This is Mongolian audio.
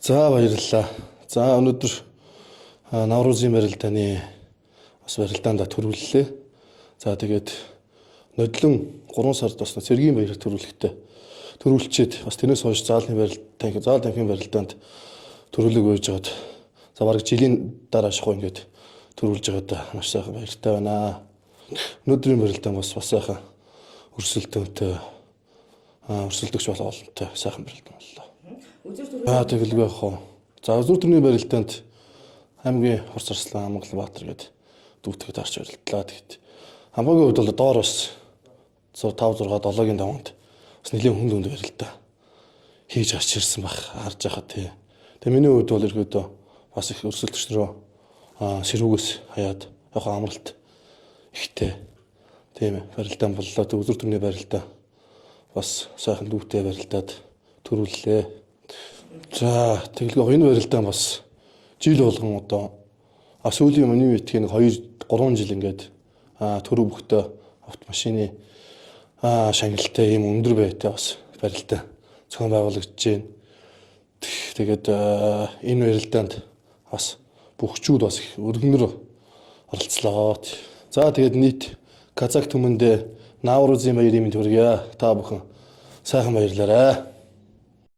За баярлалаа. За өнөөдөр Наврузын барилдааны бас барилдаанд төрүүллээ. За тэгээд нодлон 3 сард бас цэргийн баяраар төрүүлчихэд бас тэрнээс хойш заалны танхимын барилдаанд төрүүлэг өгж жаад за бараг жилийн дараа шахуу ингээд төрүүлж байгаад маш сайхан баяртай байна. Өнөөдрийн барилдаан бас сайхан өрсөлдөөнтэй өрсөлдөгч болгоолтой сайхан барилдаан боллоо. Тэгэлгүй яах вэ? За үзүүр төрний барилдаанд хамгийн Хурц Арслан Монголбаатар гээд дүүтэйг дарж барилдлаа. Тэгэхэд хамаагийн хувьд бол доор бас 5 6 7-гийн даваанд бас нэлийн хүнд барилдаа хийж гарч ирсэн баг харж байхад тий. Тэгээ миний хувьд бол ерөөдөө бас их өрсөлдөгч рүү сэрүүгээс хаяад яг амралт ихтэй тийм барилдаан боллоо. Үзүүр төрний барилдаа бас сайхан дүүтэй барилдаад төрүүллээ. За тэгэлгүй энэ барилдаан бас жил болгон одоо сүүлийн миний үеийн 2 3 жил ингээд төрөв бүхтөө автомашины шагналтай ийм өндөр байтай бас барилдаан зохион байгуулагдж байна. Тэгээд энэ барилдаанд бас бүхчүүд бас их өргөнөр оролцлоо. За тэгээд нийт Казак түмэнд Наврузын баярын мэнд хүргье. Та бүхэн сайхан баярлаарай.